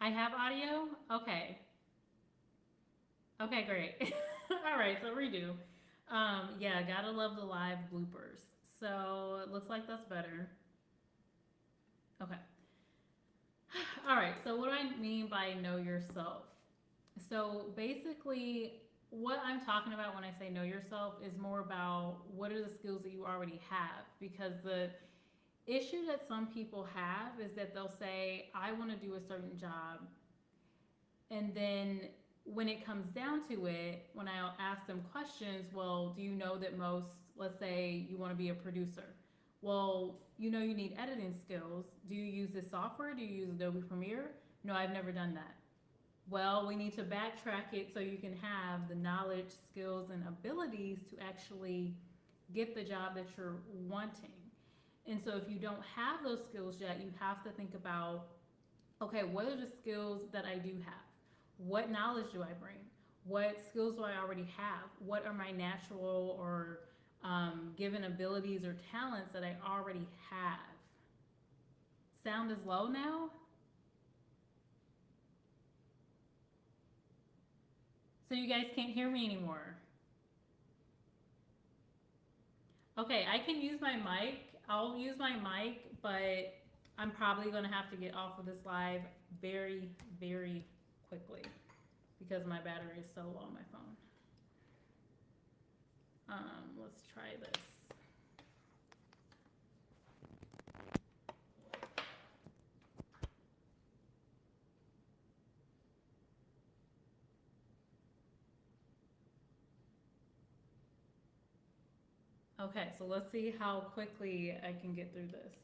I have audio? Okay. Okay, great. All right, so redo. Yeah, gotta love the live bloopers. So it looks like that's better. Okay. All right, so what do I mean by know yourself? So basically, what I'm talking about when I say know yourself is more about what are the skills that you already have. Because the issue that some people have is that they'll say, I want to do a certain job, and then when it comes down to it, when I ask them questions, well, do you know that most, let's say you want to be a producer. Well, you know you need editing skills. Do you use this software? Do you use Adobe Premiere? No, I've never done that. Well, we need to backtrack it so you can have the knowledge, skills, and abilities to actually get the job that you're wanting. And so if you don't have those skills yet, you have to think about, okay, what are the skills that I do have? What knowledge do I bring? What skills do I already have? What are my natural or given abilities or talents that I already have? Sound is low now? So you guys can't hear me anymore. Okay, I can use my mic. I'll use my mic, but I'm probably going to have to get off of this live very, very quickly because my battery is so low on my phone. Let's try this. Okay, so let's see how quickly I can get through this.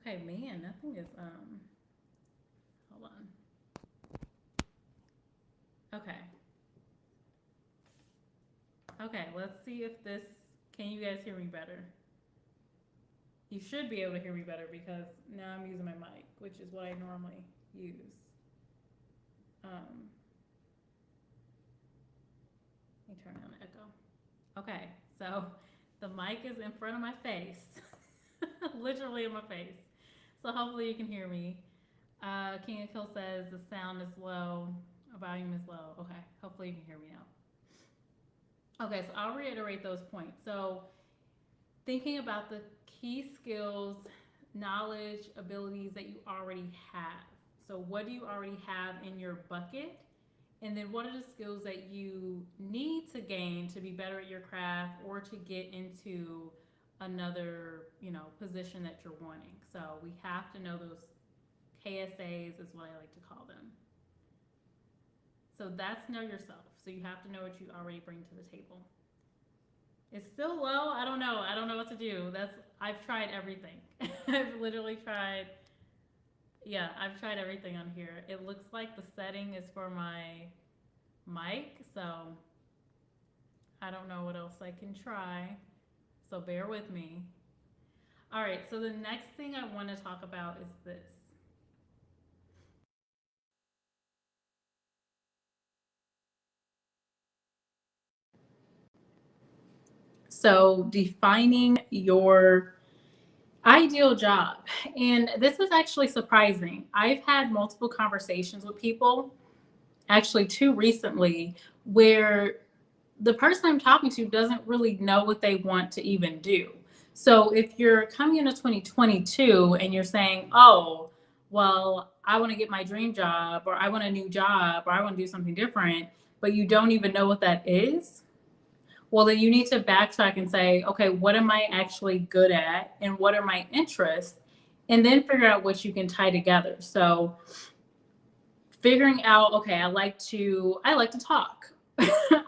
Okay, man, nothing is hold on. Okay. Okay, let's see if this can you guys hear me better? You should be able to hear me better because now I'm using my mic, which is what I normally use. Let me turn on the echo. Okay, so the mic is in front of my face, literally in my face. So hopefully you can hear me. King of Kill says the sound is low, volume is low. Okay, hopefully you can hear me now. Okay, so I'll reiterate those points. So thinking about the key skills, knowledge, abilities that you already have. So what do you already have in your bucket? And then what are the skills that you need to gain to be better at your craft or to get into another, position that you're wanting. So we have to know those KSAs is what I like to call them. So that's know yourself. So you have to know what you already bring to the table. It's still low. I don't know. I don't know what to do. I've tried everything. I've literally tried. Yeah, I've tried everything on here. It looks like the setting is for my mic, so I don't know what else I can try. So bear with me. All right, so the next thing I want to talk about is this. So defining your ideal job. And this is actually surprising. I've had multiple conversations with people, actually two recently, where the person I'm talking to doesn't really know what they want to even do. So if you're coming into 2022 and you're saying, oh, well, I want to get my dream job, or I want a new job, or I want to do something different, but you don't even know what that is, well, then you need to backtrack and say, okay, what am I actually good at and what are my interests? And then figure out what you can tie together. So figuring out, okay, I like to talk.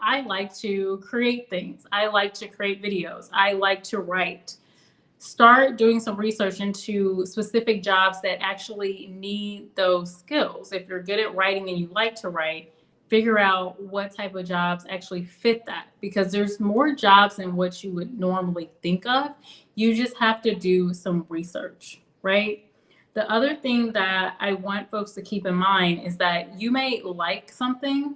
I like to create things. I like to create videos. I like to write. Start doing some research into specific jobs that actually need those skills. If you're good at writing and you like to write, figure out what type of jobs actually fit that, because there's more jobs than what you would normally think of. You just have to do some research, right? The other thing that I want folks to keep in mind is that you may like something,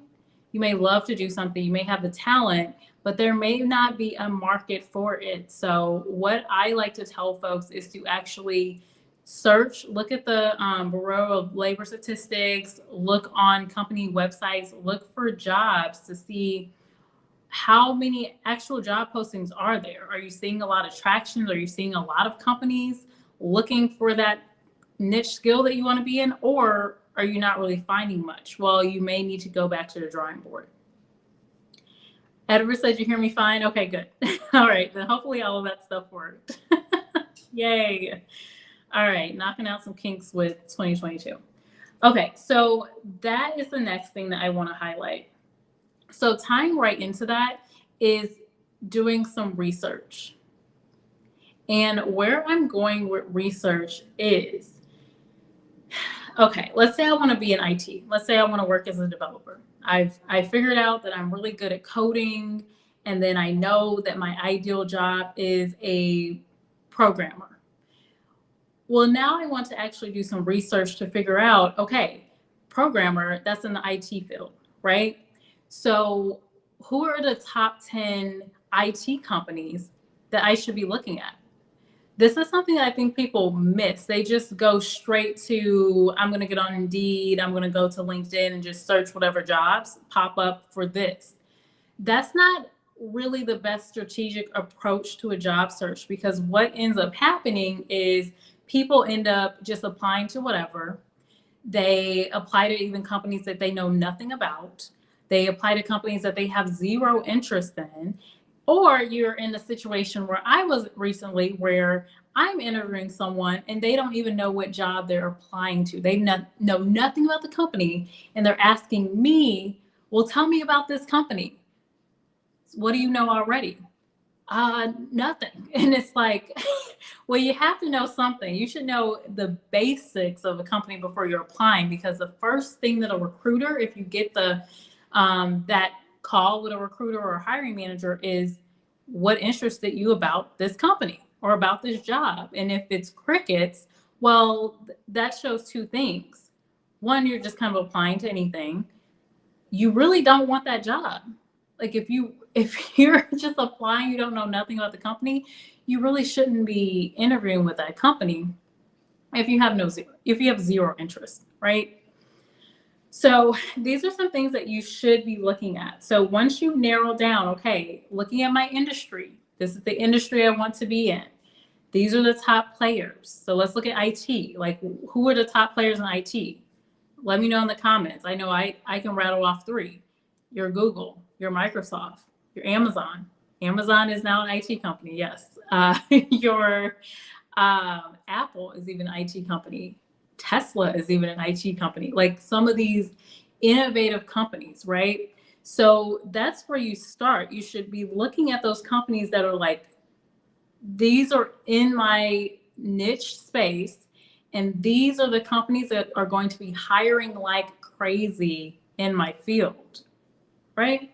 you may love to do something, you may have the talent, but there may not be a market for it. So, what I like to tell folks is to actually search, look at the Bureau of Labor Statistics, look on company websites, look for jobs to see how many actual job postings are there. Are you seeing a lot of traction? Are you seeing a lot of companies looking for that niche skill that you want to be in, or are you not really finding much? Well, you may need to go back to the drawing board. Edward said, you hear me fine? Okay, good. All right, then hopefully all of that stuff worked. Yay. All right, knocking out some kinks with 2022. Okay, so that is the next thing that I want to highlight. So tying right into that is doing some research. And where I'm going with research is, okay, let's say I want to be in IT. Let's say I want to work as a developer. I figured out that I'm really good at coding, and then I know that my ideal job is a programmer. Well, now I want to actually do some research to figure out, okay, programmer, that's in the IT field, right? So who are the top 10 IT companies that I should be looking at? This is something that I think people miss. They just go straight to, I'm going to get on Indeed, I'm going to go to LinkedIn and just search whatever jobs pop up for this. That's not really the best strategic approach to a job search, because what ends up happening is people end up just applying to whatever. They apply to even companies that they know nothing about. They apply to companies that they have zero interest in. Or you're in a situation where I was recently, where I'm interviewing someone and they don't even know what job they're applying to. They know nothing about the company, and they're asking me, well, tell me about this company. What do you know already? Nothing. And it's like, well, you have to know something. You should know the basics of a company before you're applying, because the first thing that a recruiter, if you get the that call with a recruiter or a hiring manager, is what interested you about this company or about this job. And if it's crickets, well, that shows two things. One, you're just kind of applying to anything. You really don't want that job. Like if you're just applying, you don't know nothing about the company, you really shouldn't be interviewing with that company if you have zero interest, right? So these are some things that you should be looking at. So once you narrow down, okay, looking at my industry, this is the industry I want to be in. These are the top players. So let's look at IT. Like, who are the top players in IT? Let me know in the comments. I know I can rattle off 3. Your Google, your Microsoft, your Amazon. Amazon is now an IT company, yes. Your Apple is even an IT company. Tesla is even an IT company. Like some of these innovative companies, right? So that's where you start. You should be looking at those companies that are like, these are in my niche space, and these are the companies that are going to be hiring like crazy in my field, right?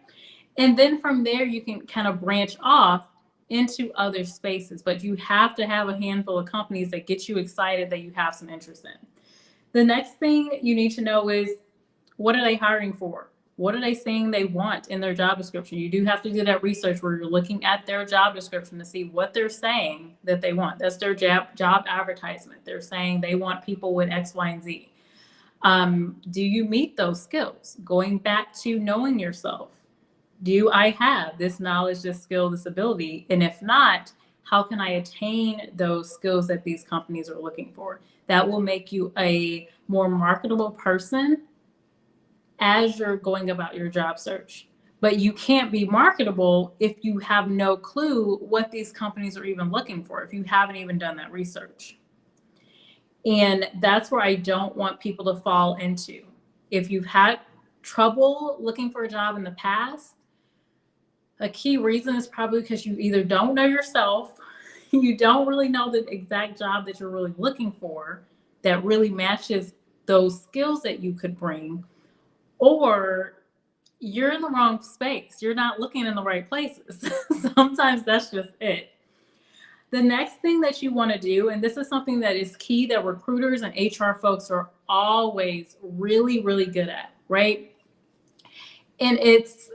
And then from there, you can kind of branch off into other spaces, but you have to have a handful of companies that get you excited, that you have some interest in. The next thing you need to know is, what are they hiring for? What are they saying they want in their job description? You do have to do that research where you're looking at their job description to see what they're saying that they want. That's their job advertisement. They're saying they want people with X, Y, and Z. Do you meet those skills? Going back to knowing yourself. Do I have this knowledge, this skill, this ability? And if not, how can I attain those skills that these companies are looking for? That will make you a more marketable person as you're going about your job search. But you can't be marketable if you have no clue what these companies are even looking for, if you haven't even done that research. And that's where I don't want people to fall into. If you've had trouble looking for a job in the past, a key reason is probably because you either don't know yourself, you don't really know the exact job that you're really looking for that really matches those skills that you could bring, or you're in the wrong space. You're not looking in the right places. Sometimes that's just it. The next thing that you want to do, and this is something that is key that recruiters and HR folks are always really, really good at, right? And it's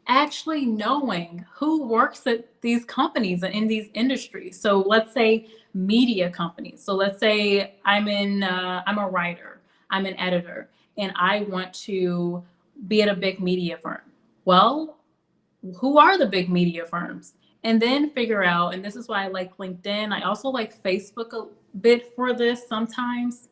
actually knowing who works at these companies and in these industries. So let's say media companies. So let's say I'm a writer, I'm an editor, and I want to be at a big media firm. Well, who are the big media firms? And then figure out, and this is why I like LinkedIn. I also like Facebook a bit for this sometimes.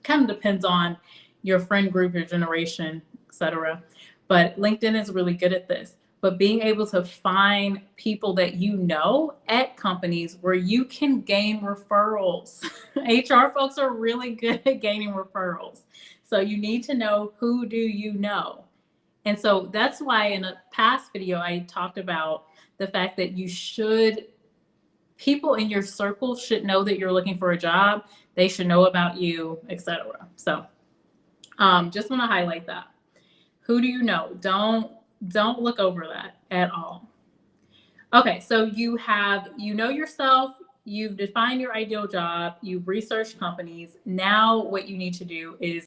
Kind of depends on your friend group, your generation, etc. But LinkedIn is really good at this. But being able to find people that you know at companies where you can gain referrals. HR folks are really good at gaining referrals. So you need to know, who do you know? And so that's why in a past video, I talked about the fact that people in your circle should know that you're looking for a job. They should know about you, etc. So just want to highlight that. Who do you know? Don't look over that at all. Okay, so you know yourself, you've defined your ideal job, you've researched companies. Now what you need to do is,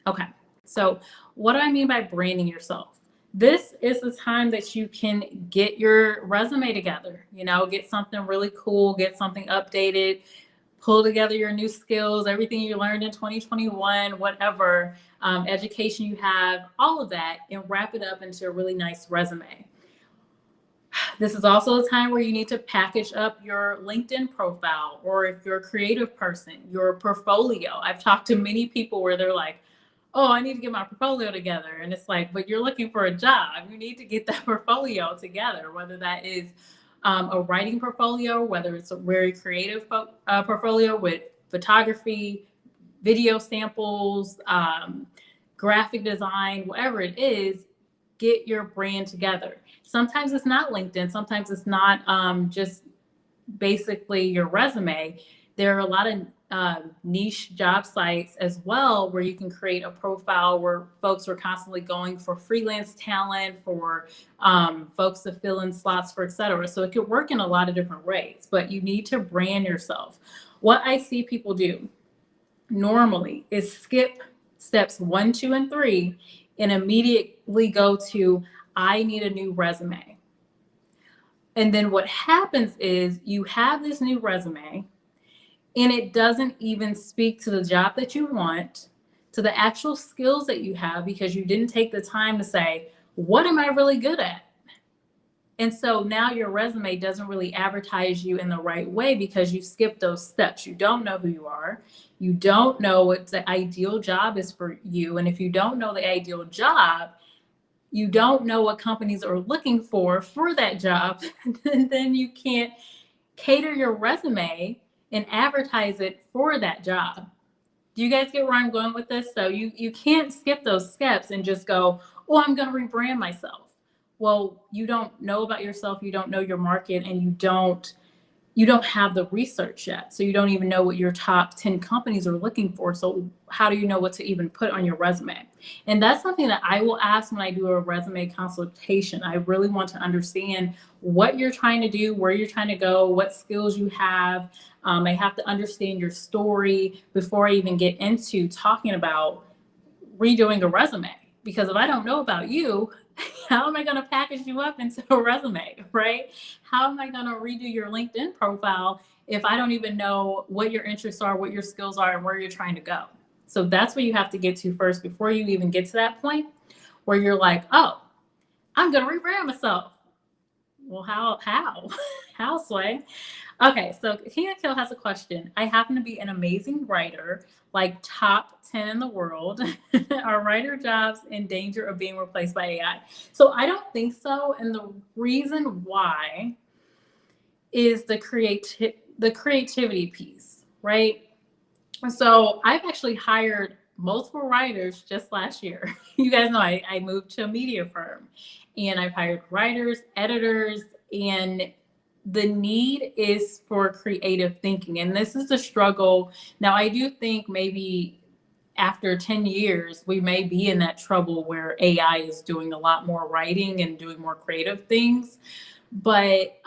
okay, so what do I mean by branding yourself? This is the time that you can get your resume together, get something really cool, get something updated, pull together your new skills, everything you learned in 2021, whatever education you have, all of that, and wrap it up into a really nice resume. This is also a time where you need to package up your LinkedIn profile, or if you're a creative person, your portfolio. I've talked to many people where they're like, oh, I need to get my portfolio together. And it's like, but you're looking for a job. You need to get that portfolio together, whether that is a writing portfolio, whether it's a very creative portfolio with photography, video samples, graphic design, whatever it is. Get your brand together. Sometimes it's not LinkedIn. Sometimes it's not just basically your resume. There are a lot of niche job sites as well where you can create a profile where folks are constantly going for freelance talent, for folks to fill in slots for, etc. So it could work in a lot of different ways, but you need to brand yourself. What I see people do normally is skip steps 1, 2, and 3 and immediately go to, I need a new resume. And then what happens is you have this new resume and it doesn't even speak to the job that you want, to the actual skills that you have, because you didn't take the time to say, what am I really good at? And so now your resume doesn't really advertise you in the right way because you skipped those steps. You don't know who you are. You don't know what the ideal job is for you. And if you don't know the ideal job, you don't know what companies are looking for that job, and then you can't cater your resume and advertise it for that job. Do you guys get where I'm going with this? So you can't skip those steps and just go, oh, I'm going to rebrand myself. Well, you don't know about yourself, you don't know your market, and you don't have the research yet. So you don't even know what your top 10 companies are looking for. So how do you know what to even put on your resume? And that's something that I will ask when I do a resume consultation. I really want to understand what you're trying to do, where you're trying to go, what skills you have. I have to understand your story before I even get into talking about redoing a resume. Because if I don't know about you, how am I going to package you up into a resume, right? How am I going to redo your LinkedIn profile if I don't even know what your interests are, what your skills are, and where you're trying to go? So that's what you have to get to first before you even get to that point where you're like, oh, I'm going to rebrand myself. Well, how? How, Sway? Okay, so Tina Kill has a question. I happen to be an amazing writer, like top 10 in the world. Are writer jobs in danger of being replaced by AI? So I don't think so. And the reason why is the creativity piece, right? So I've actually hired multiple writers just last year. You guys know I moved to a media firm, and I've hired writers, editors, and the need is for creative thinking. And this is the struggle. Now, I do think maybe after 10 years, we may be in that trouble where AI is doing a lot more writing and doing more creative things. But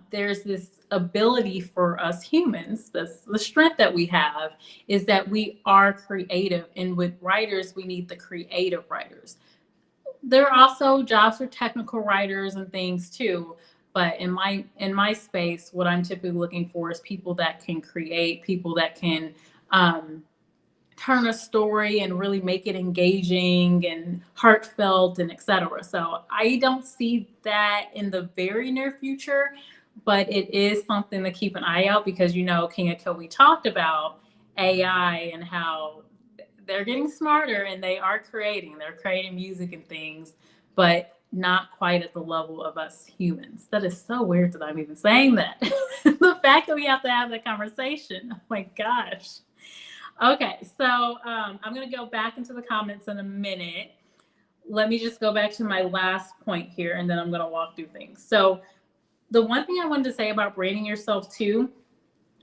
there's this ability for us humans, the strength that we have is that we are creative. And with writers, we need the creative writers. There are also jobs for technical writers and things too. But in my space, what I'm typically looking for is people that can create, people that can um, turn a story and really make it engaging and heartfelt and etc. So I don't see that in the very near future, but it is something to keep an eye out because King and Kobe talked about AI and how they're getting smarter and they're creating music and things, but not quite at the level of us humans. That is so weird that I'm even saying that. The fact that we have to have that conversation. Oh my gosh. Okay, so I'm going to go back into the comments in a minute. Let me just go back to my last point here, and then I'm going to walk through things. So the one thing I wanted to say about branding yourself too,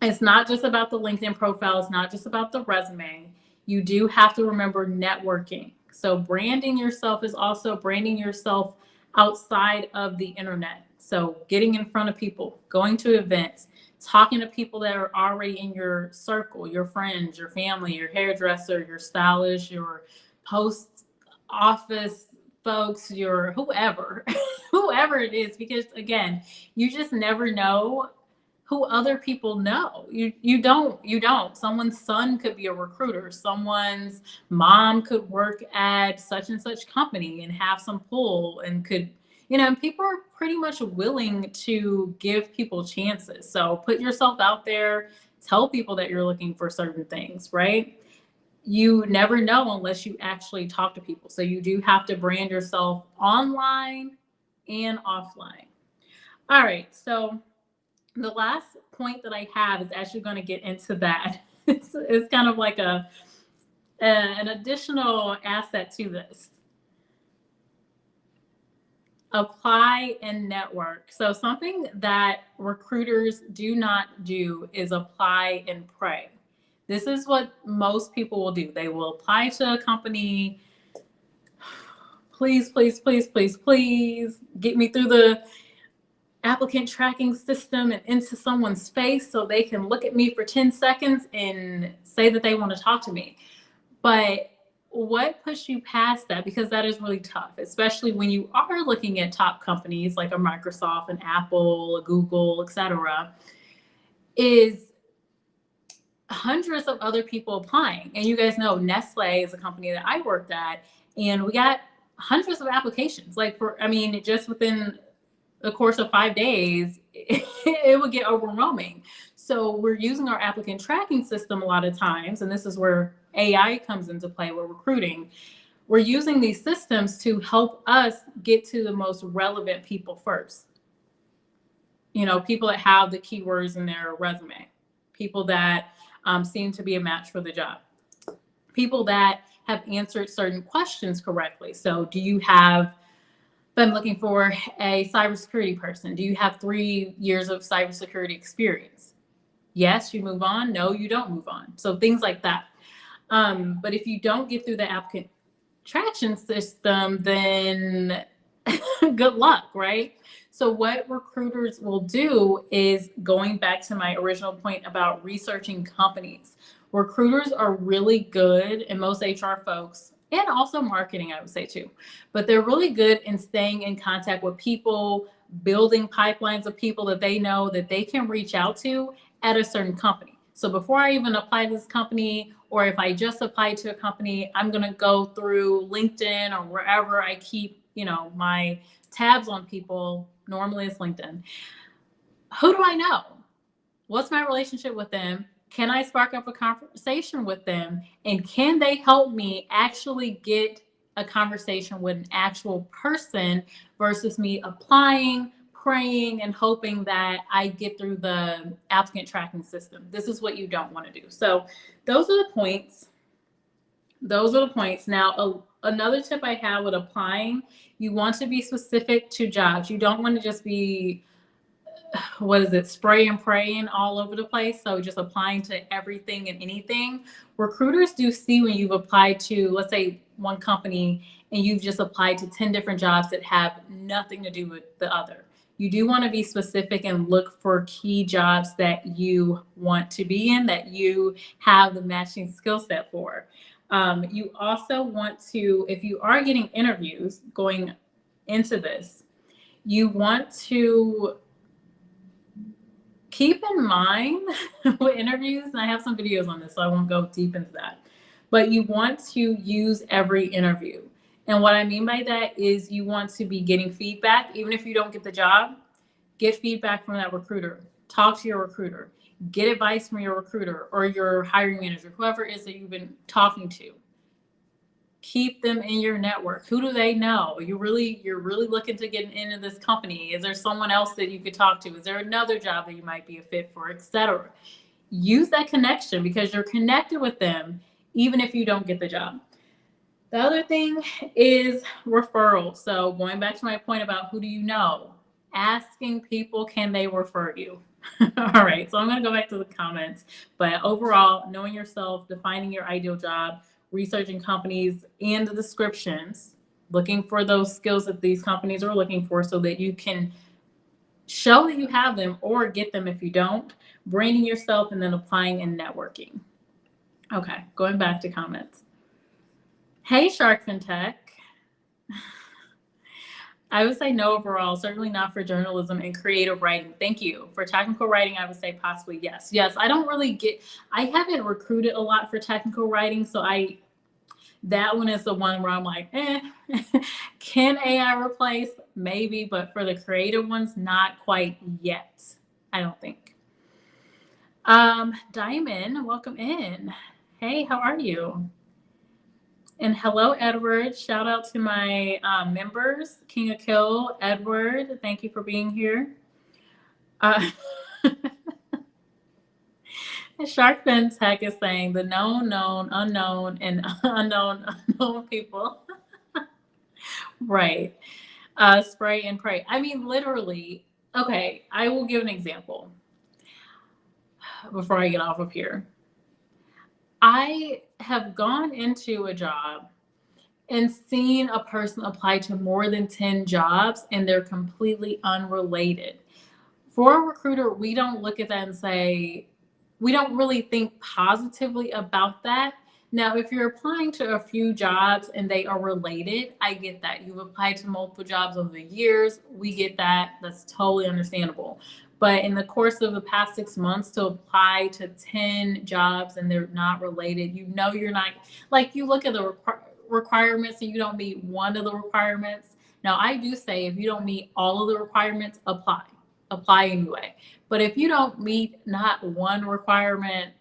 it's not just about the LinkedIn profile. It's not just about the resume. You do have to remember networking. So branding yourself is also branding yourself outside of the internet. So getting in front of people, going to events, talking to people that are already in your circle, your friends, your family, your hairdresser, your stylist, your post office folks, your whoever, whoever it is, because again, you just never know who other people know. You don't. Someone's son could be a recruiter. Someone's mom could work at such and such company and have some pull and could, people are pretty much willing to give people chances. So put yourself out there, tell people that you're looking for certain things, right? You never know unless you actually talk to people. So you do have to brand yourself online and offline. All right. So the last point that I have is actually going to get into that. It's kind of like an additional asset to this. Apply and network. So something that recruiters do not do is apply and pray. This is what most people will do. They will apply to a company. Please, please, please, please, please get me through the applicant tracking system and into someone's face so they can look at me for 10 seconds and say that they want to talk to me. But what pushed you past that? Because that is really tough, especially when you are looking at top companies like a Microsoft, an Apple, a Google, etc. Is hundreds of other people applying. And you guys know Nestle is a company that I worked at, and we got hundreds of applications. Just within the course of 5 days, it would get overwhelming. So we're using our applicant tracking system a lot of times, and this is where AI comes into play with recruiting. We're using these systems to help us get to the most relevant people first. People that have the keywords in their resume, people that seem to be a match for the job, people that have answered certain questions correctly. So I'm looking for a cybersecurity person. Do you have 3 years of cybersecurity experience? Yes, you move on. No, you don't move on. So things like that. But if you don't get through the applicant traction system, then good luck, right? So what recruiters will do is, going back to my original point about researching companies, recruiters are really good, and most HR folks, and also marketing, I would say too, but they're really good in staying in contact with people, building pipelines of people that they know that they can reach out to at a certain company. So before I even apply to this company, or if I just applied to a company, I'm going to go through LinkedIn or wherever I keep, my tabs on people. Normally it's LinkedIn. Who do I know? What's my relationship with them? Can I spark up a conversation with them? And can they help me actually get a conversation with an actual person versus me applying, praying, and hoping that I get through the applicant tracking system? This is what you don't want to do. So those are the points. Now, another tip I have with applying, you want to be specific to jobs. You don't want to just be what is it, spray and praying all over the place. So just applying to everything and anything. Recruiters do see when you've applied to, let's say, one company and you've just applied to 10 different jobs that have nothing to do with the other. You do want to be specific and look for key jobs that you want to be in, that you have the matching skill set for. You also want to, if you are getting interviews going into this, you want to keep in mind with interviews, and I have some videos on this, so I won't go deep into that, but you want to use every interview. And what I mean by that is you want to be getting feedback. Even if you don't get the job, get feedback from that recruiter. Talk to your recruiter. Get advice from your recruiter or your hiring manager, whoever it is that you've been talking to. Keep them in your network. Who do they know? You're really looking to get into this company. Is there someone else that you could talk to? Is there another job that you might be a fit for, etc.? Use that connection because you're connected with them even if you don't get the job. The other thing is referrals. So going back to my point about who do you know, asking people, can they refer you? All right, so I'm going to go back to the comments. But overall, knowing yourself, defining your ideal job, researching companies and the descriptions, looking for those skills that these companies are looking for so that you can show that you have them or get them if you don't, branding yourself, and then applying and networking. Okay, going back to comments. Hey, Shark FinTech. I would say no overall, certainly not for journalism and creative writing. Thank you. For technical writing, I would say possibly yes. Yes, I haven't recruited a lot for technical writing, so that one is the one where I'm like, can AI replace? Maybe, but for the creative ones, not quite yet, I don't think. Diamond, welcome in. Hey, how are you? And hello, Edward. Shout out to my members, King of Kill, Edward. Thank you for being here. Shark Fin Tech is saying the known, unknown, and unknown people. Right. Spray and pray. I mean, literally. Okay, I will give an example before I get off of here. I have gone into a job and seen a person apply to more than 10 jobs and they're completely unrelated. For a recruiter, we don't look at that and say, we don't really think positively about that. Now, if you're applying to a few jobs and they are related, I get that. You've applied to multiple jobs over the years. We get that. That's totally understandable. But in the course of the past 6 months to apply to 10 jobs and they're not related, you're not, like, you look at the requirements and you don't meet one of the requirements. Now, I do say if you don't meet all of the requirements, apply anyway. But if you don't meet not one requirement,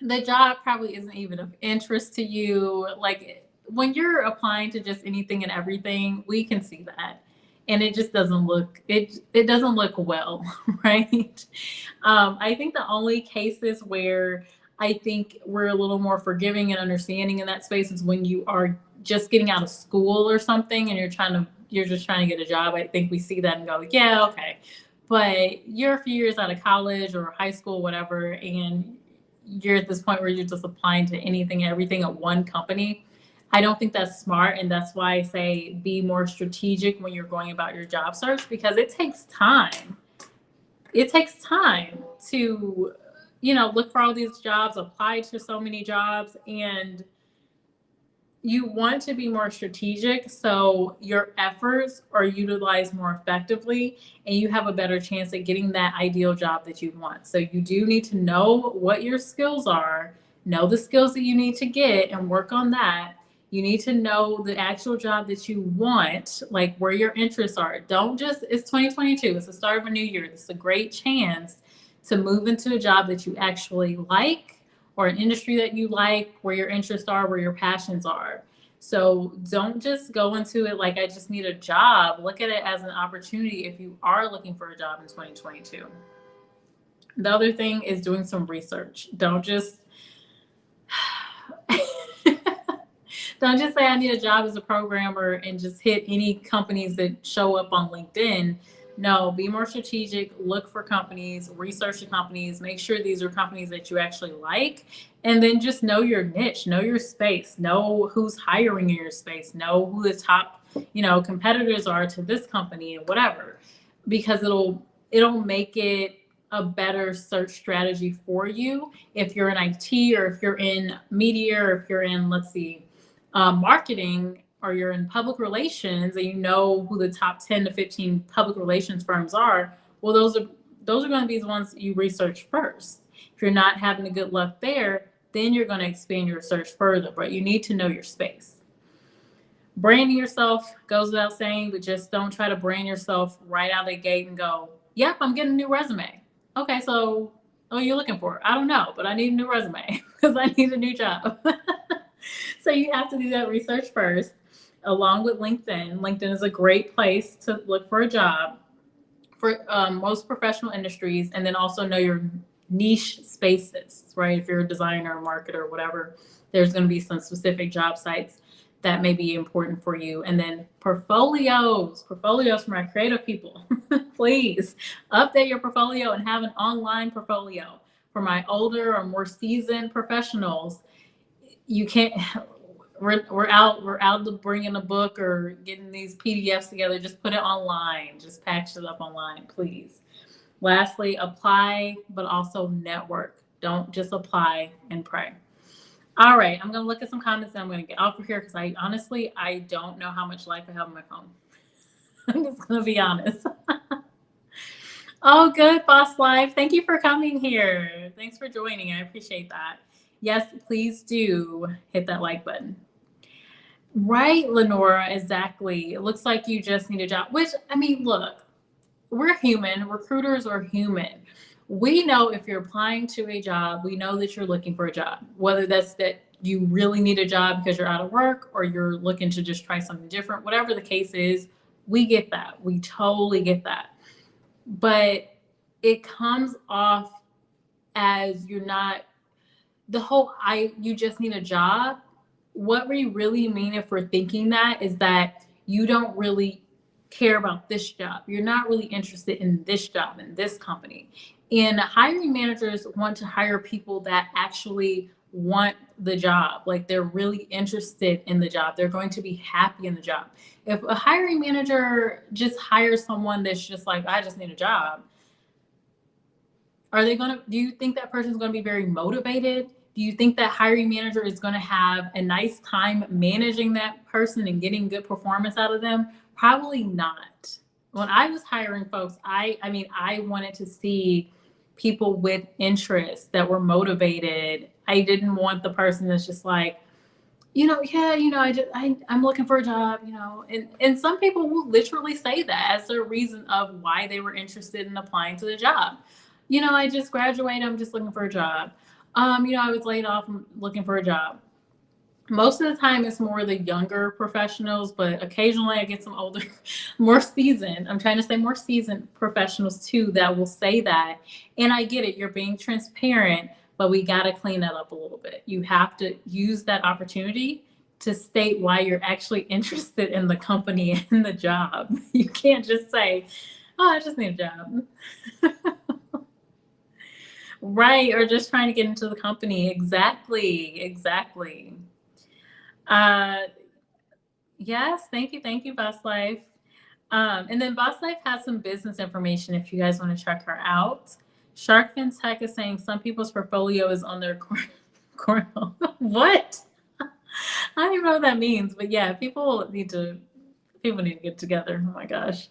the job probably isn't even of interest to you. Like, when you're applying to just anything and everything, we can see that. And it just doesn't look, it doesn't look well, right? I think the only cases where I think we're a little more forgiving and understanding in that space is when you are just getting out of school or something and you're just trying to get a job. I think we see that and go, yeah, okay. But you're a few years out of college or high school, whatever, and you're at this point where you're just applying to anything and everything at one company. I don't think that's smart. And that's why I say be more strategic when you're going about your job search, because it takes time. It takes time to, look for all these jobs, apply to so many jobs, and you want to be more strategic so your efforts are utilized more effectively and you have a better chance at getting that ideal job that you want. So you do need to know what your skills are, know the skills that you need to get and work on that. You need to know the actual job that you want, like where your interests are. It's 2022, it's the start of a new year. This is a great chance to move into a job that you actually like, or an industry that you like, where your interests are, where your passions are. So don't just go into it like, I just need a job. Look at it as an opportunity if you are looking for a job in 2022. The other thing is doing some research. Don't just say I need a job as a programmer and just hit any companies that show up on LinkedIn. No, be more strategic, look for companies, research the companies, make sure these are companies that you actually like, and then just know your niche, know your space, know who's hiring in your space, know who the top, competitors are to this company and whatever, because it'll make it a better search strategy for you if you're in IT or if you're in media or if you're in, let's see, marketing or you're in public relations and you know who the top 10 to 15 public relations firms are. Well, those are going to be the ones you research first. If you're not having a good luck there, then you're going to expand your search further, but you need to know your space. Branding yourself goes without saying, but just don't try to brand yourself right out of the gate and go, yep, I'm getting a new resume. Okay, so what are you looking for? I don't know, but I need a new resume because I need a new job. So you have to do that research first, along with LinkedIn. LinkedIn is a great place to look for a job for most professional industries, and then also know your niche spaces, right? If you're a designer, marketer, whatever, there's going to be some specific job sites that may be important for you. And then portfolios for my creative people. Please update your portfolio and have an online portfolio. For my older or more seasoned professionals, you can't, we're out to bringing a book or getting these PDFs together. Just put it online, just package it up online, please. Lastly, apply, but also network. Don't just apply and pray. All right, I'm going to look at some comments and I'm going to get off of here because I don't know how much life I have on my phone. I'm just going to be honest. Oh, good, Boss Life. Thank you for coming here. Thanks for joining. I appreciate that. Yes, please do hit that like button. Right, Lenora, exactly. It looks like you just need a job, which, I mean, look, we're human. Recruiters are human. We know if you're applying to a job, we know that you're looking for a job, whether that's that you really need a job because you're out of work or you're looking to just try something different, whatever the case is, we get that. We totally get that. But it comes off as you're not you just need a job. What we really mean if we're thinking that is that you don't really care about this job. You're not really interested in this job in this company. And hiring managers want to hire people that actually want the job. Like they're really interested in the job. They're going to be happy in the job. If a hiring manager just hires someone that's just like, I just need a job, do you think that person's going to be very motivated? Do you think that hiring manager is going to have a nice time managing that person and getting good performance out of them? Probably not. When I was hiring folks, I wanted to see people with interest that were motivated. I didn't want the person that's just like, I'm looking for a job, and some people will literally say that as their reason of why they were interested in applying to the job. I just graduated, I'm just looking for a job. I was laid off, I'm looking for a job. Most of the time it's more the younger professionals, but occasionally I get some older, more seasoned professionals too that will say that. And I get it, you're being transparent, but we got to clean that up a little bit. You have to use that opportunity to state why you're actually interested in the company and the job. You can't just say, oh, I just need a job. Right, or just trying to get into the company. Exactly. Yes, thank you, Boss Life. And then Boss Life has some business information if you guys want to check her out. Sharkfin Tech is saying some people's portfolio is on their cornhole. What? I don't even know what that means, but yeah, people need to get together. Oh my gosh.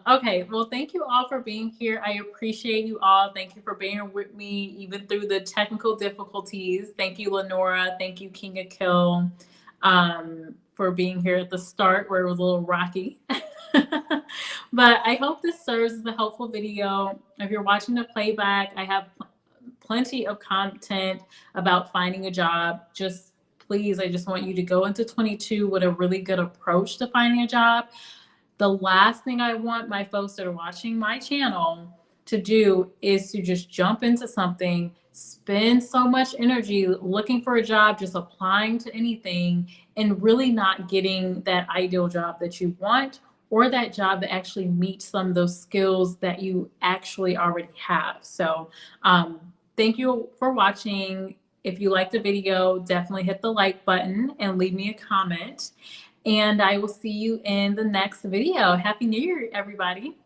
Okay, well, thank you all for being here. I appreciate you all. Thank you for being with me even through the technical difficulties. Thank you, Lenora. Thank you, King of Kill, for being here at the start where it was a little rocky. But I hope this serves as a helpful video. If you're watching the playback, I have plenty of content about finding a job. Please, I just want you to go into 22 with a really good approach to finding a job. The last thing I want my folks that are watching my channel to do is to just jump into something, spend so much energy looking for a job, just applying to anything, and really not getting that ideal job that you want, or that job that actually meets some of those skills that you actually already have. So, thank you for watching. If you liked the video, definitely hit the like button and leave me a comment. And I will see you in the next video. Happy New Year, everybody.